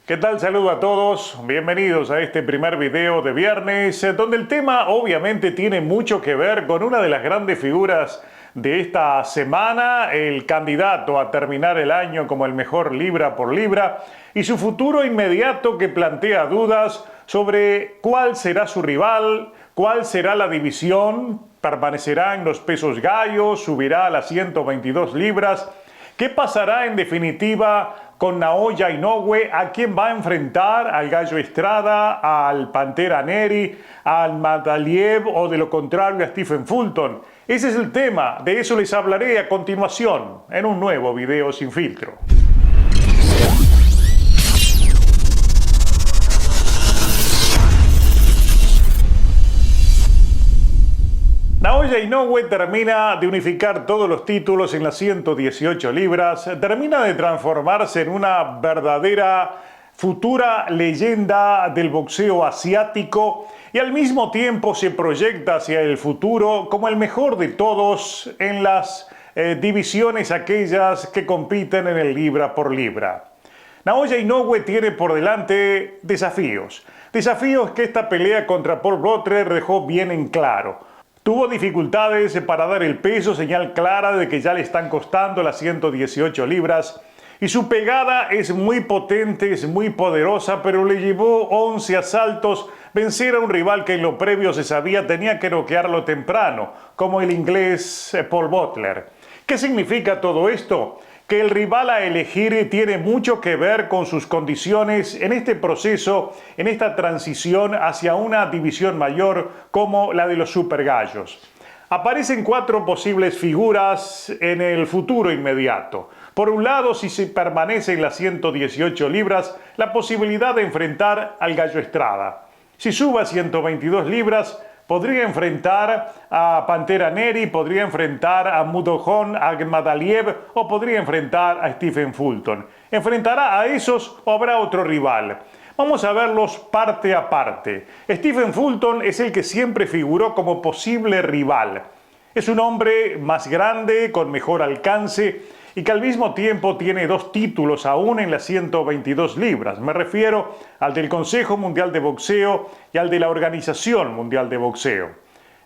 ¿Qué tal? Saludo a todos, bienvenidos a este primer video de viernes, donde el tema obviamente tiene mucho que ver con una de las grandes figuras de esta semana, el candidato a terminar el año como el mejor libra por libra, y su futuro inmediato que plantea dudas sobre cuál será su rival, cuál será la división, permanecerá en los pesos gallos, subirá a las 122 libras, ¿qué pasará en definitiva con Naoya Inoue? ¿A quién va a enfrentar? ¿Al Gallo Estrada? ¿Al Pantera Neri? ¿Al Madaliev? ¿O de lo contrario a Stephen Fulton? Ese es el tema, de eso les hablaré a continuación en un nuevo video sin filtro. Naoya Inoue termina de unificar todos los títulos en las 118 libras, termina de transformarse en una verdadera futura leyenda del boxeo asiático y al mismo tiempo se proyecta hacia el futuro como el mejor de todos en las divisiones aquellas que compiten en el libra por libra. Naoya Inoue tiene por delante desafíos que esta pelea contra Paul Brottler dejó bien en claro. Tuvo dificultades para dar el peso, señal clara de que ya le están costando las 118 libras. Y su pegada es muy potente, es muy poderosa, pero le llevó 11 asaltos vencer a un rival que en lo previo se sabía tenía que noquearlo temprano, como el inglés Paul Brottler. ¿Qué significa todo esto? Que el rival a elegir tiene mucho que ver con sus condiciones en este proceso, en esta transición hacia una división mayor como la de los super gallos. Aparecen 4 posibles figuras en el futuro inmediato. Por un lado, si se permanece en las 118 libras, la posibilidad de enfrentar al Gallo Estrada. Si sube a 122 libras, podría enfrentar a Pantera Neri, podría enfrentar a Mudojon Agmadaliev o podría enfrentar a Stephen Fulton. ¿Enfrentará a esos o habrá otro rival? Vamos a verlos parte a parte. Stephen Fulton es el que siempre figuró como posible rival. Es un hombre más grande, con mejor alcance y que al mismo tiempo tiene 2 títulos aún en las 122 libras. Me refiero al del Consejo Mundial de Boxeo y al de la Organización Mundial de Boxeo.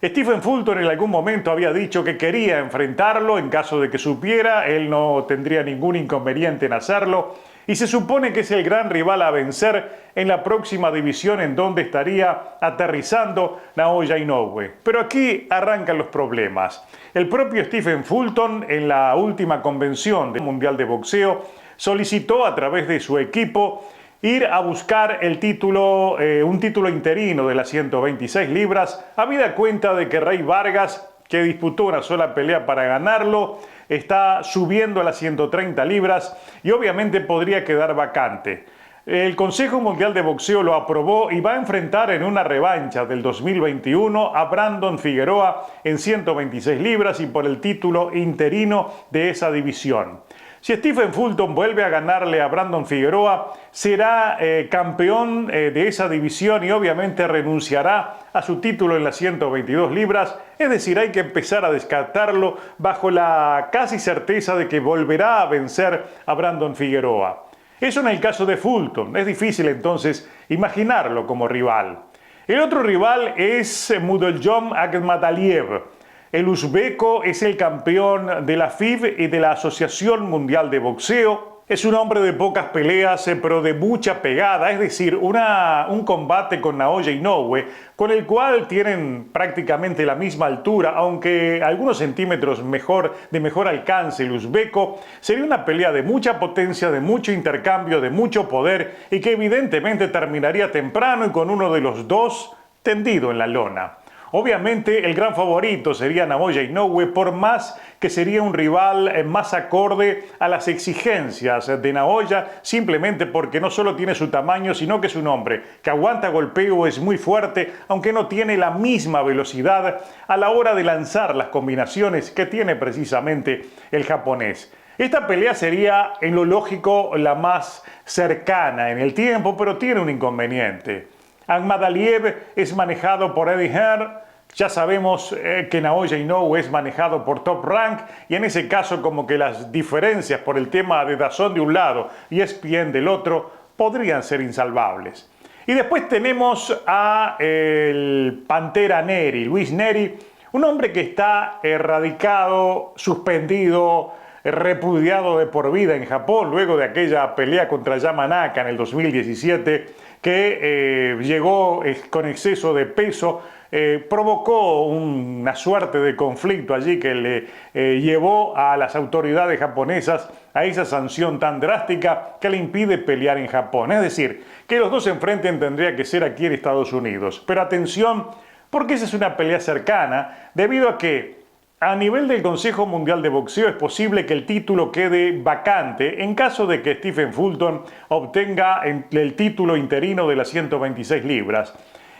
Stephen Fulton en algún momento había dicho que quería enfrentarlo en caso de que supiera, él no tendría ningún inconveniente en hacerlo, y se supone que es el gran rival a vencer en la próxima división en donde estaría aterrizando Naoya Inoue. Pero aquí arrancan los problemas. El propio Stephen Fulton en la última convención del Mundial de Boxeo solicitó a través de su equipo ir a buscar el título, un título interino de las 126 libras, habida cuenta de que Rey Vargas, que disputó una sola pelea para ganarlo, está subiendo a las 130 libras y obviamente podría quedar vacante. El Consejo Mundial de Boxeo lo aprobó y va a enfrentar en una revancha del 2021 a Brandon Figueroa en 126 libras y por el título interino de esa división. Si Stephen Fulton vuelve a ganarle a Brandon Figueroa, será campeón de esa división y obviamente renunciará a su título en las 122 libras. Es decir, hay que empezar a descartarlo bajo la casi certeza de que volverá a vencer a Brandon Figueroa. Eso en el caso de Fulton. Es difícil entonces imaginarlo como rival. El otro rival es Mudojon Agmadaliev. El uzbeco es el campeón de la FIB y de la Asociación Mundial de Boxeo. Es un hombre de pocas peleas, pero de mucha pegada, es decir, un combate con Naoya Inoue, con el cual tienen prácticamente la misma altura, aunque algunos centímetros de mejor alcance el uzbeco. Sería una pelea de mucha potencia, de mucho intercambio, de mucho poder y que evidentemente terminaría temprano y con uno de los dos tendido en la lona. Obviamente el gran favorito sería Naoya Inoue, por más que sería un rival más acorde a las exigencias de Naoya, simplemente porque no solo tiene su tamaño, sino que es un hombre que aguanta golpeo, es muy fuerte, aunque no tiene la misma velocidad a la hora de lanzar las combinaciones que tiene precisamente el japonés. Esta pelea sería en lo lógico la más cercana en el tiempo, pero tiene un inconveniente. Agmadaliev es manejado por Eddie Hearn. Ya sabemos que Naoya Inoue es manejado por Top Rank y en ese caso como que las diferencias por el tema de DAZN de un lado y ESPN del otro podrían ser insalvables. Y después tenemos a el Pantera Neri, Luis Neri, un hombre que está erradicado, suspendido, repudiado de por vida en Japón luego de aquella pelea contra Yamanaka en el 2017 que llegó con exceso de peso, provocó una suerte de conflicto allí que le llevó a las autoridades japonesas a esa sanción tan drástica que le impide pelear en Japón. Es decir, que los dos se enfrenten tendría que ser aquí en Estados Unidos. Pero atención, porque esa es una pelea cercana, debido a que a nivel del Consejo Mundial de Boxeo es posible que el título quede vacante en caso de que Stephen Fulton obtenga el título interino de las 126 libras.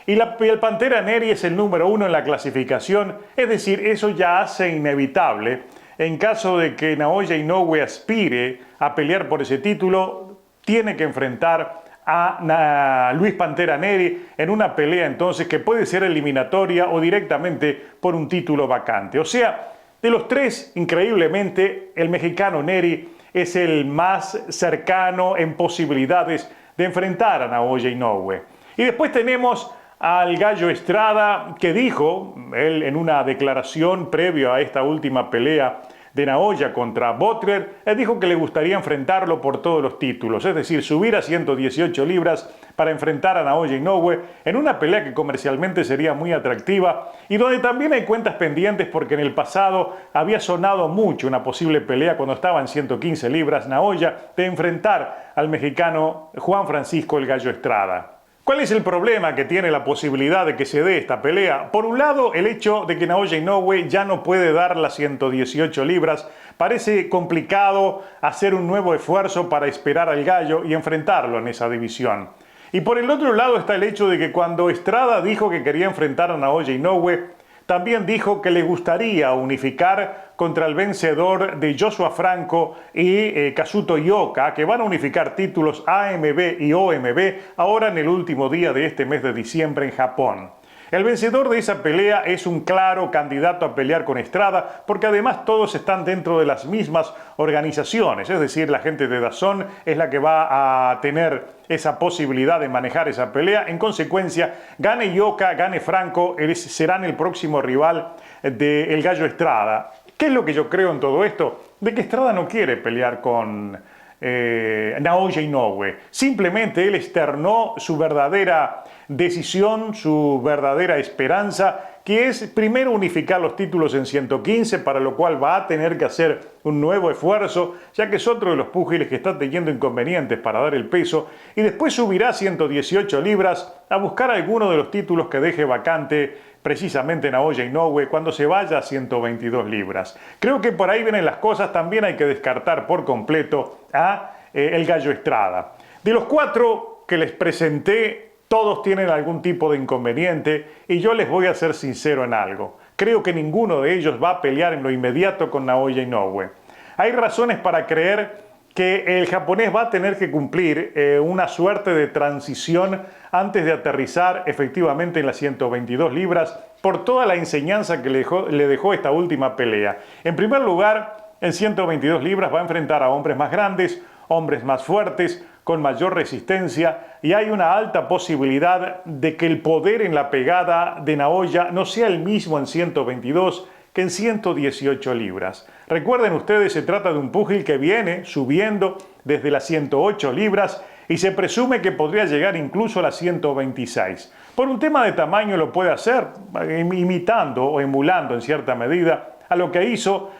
Y el Pantera Neri es el número 1 en la clasificación, es decir, eso ya hace inevitable, en caso de que Naoya Inoue aspire a pelear por ese título, tiene que enfrentar a Luis Pantera Neri en una pelea entonces que puede ser eliminatoria o directamente por un título vacante. O sea, de los tres, increíblemente, el mexicano Neri es el más cercano en posibilidades de enfrentar a Naoya Inoue. Y después tenemos al Gallo Estrada, que dijo, él en una declaración previo a esta última pelea de Naoya contra Butler, él dijo que le gustaría enfrentarlo por todos los títulos, es decir, subir a 118 libras para enfrentar a Naoya Inoue en una pelea que comercialmente sería muy atractiva y donde también hay cuentas pendientes porque en el pasado había sonado mucho una posible pelea cuando estaba en 115 libras Naoya de enfrentar al mexicano Juan Francisco el Gallo Estrada. ¿Cuál es el problema que tiene la posibilidad de que se dé esta pelea? Por un lado, el hecho de que Naoya Inoue ya no puede dar las 118 libras. Parece complicado hacer un nuevo esfuerzo para esperar al Gallo y enfrentarlo en esa división. Y por el otro lado está el hecho de que cuando Estrada dijo que quería enfrentar a Naoya Inoue, también dijo que le gustaría unificar contra el vencedor de Joshua Franco y Kazuto Ioka, que van a unificar títulos AMB y OMB ahora en el último día de este mes de diciembre en Japón. El vencedor de esa pelea es un claro candidato a pelear con Estrada, porque además todos están dentro de las mismas organizaciones, es decir, la gente de DAZN es la que va a tener esa posibilidad de manejar esa pelea. En consecuencia, gane Ioka, gane Franco, serán el próximo rival del Gallo Estrada. ¿Qué es lo que yo creo en todo esto? De que Estrada no quiere pelear con Naoya Inoue. Simplemente él externó su verdadera decisión, su verdadera esperanza, que es primero unificar los títulos en 115, para lo cual va a tener que hacer un nuevo esfuerzo, ya que es otro de los púgiles que está teniendo inconvenientes para dar el peso, y después subirá a 118 libras a buscar alguno de los títulos que deje vacante precisamente Naoya Inoue cuando se vaya a 122 libras. Creo que por ahí vienen las cosas. También hay que descartar por completo a el Gallo Estrada. De los cuatro que les presenté, todos tienen algún tipo de inconveniente y yo les voy a ser sincero en algo. Creo que ninguno de ellos va a pelear en lo inmediato con Naoya Inoue. Hay razones para creer que el japonés va a tener que cumplir una suerte de transición antes de aterrizar efectivamente en las 122 libras por toda la enseñanza que le dejó esta última pelea. En primer lugar, en 122 libras va a enfrentar a hombres más grandes, hombres más fuertes, con mayor resistencia, y hay una alta posibilidad de que el poder en la pegada de Naoya no sea el mismo en 122 que en 118 libras. Recuerden ustedes, se trata de un púgil que viene subiendo desde las 108 libras y se presume que podría llegar incluso a las 126. Por un tema de tamaño lo puede hacer, imitando o emulando en cierta medida a lo que hizo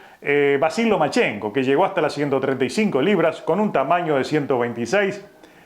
Vasil Lomachenko, que llegó hasta las 135 libras con un tamaño de 126.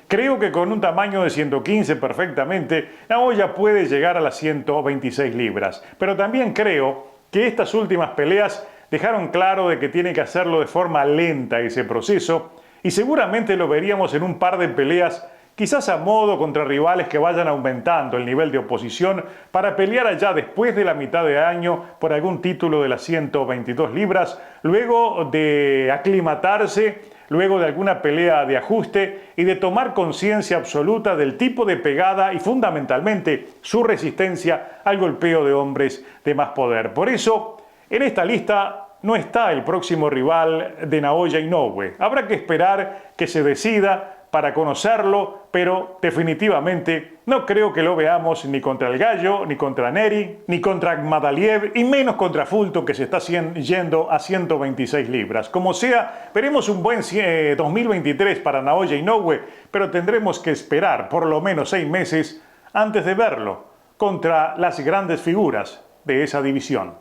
Creo que con un tamaño de 115 perfectamente, Naoya puede llegar a las 126 libras. Pero también creo que estas últimas peleas dejaron claro de que tiene que hacerlo de forma lenta ese proceso, y seguramente lo veríamos en un par de peleas, quizás a modo contra rivales que vayan aumentando el nivel de oposición para pelear allá después de la mitad de año por algún título de las 122 libras, luego de aclimatarse, luego de alguna pelea de ajuste y de tomar conciencia absoluta del tipo de pegada y fundamentalmente su resistencia al golpeo de hombres de más poder. Por eso, en esta lista no está el próximo rival de Naoya Inoue. Habrá que esperar que se decida para conocerlo, pero definitivamente no creo que lo veamos ni contra el Gallo, ni contra Neri, ni contra Akhmadaliev, y menos contra Fulton, que se está yendo a 126 libras. Como sea, veremos un buen 2023 para Naoya Inoue, pero tendremos que esperar por lo menos 6 meses antes de verlo contra las grandes figuras de esa división.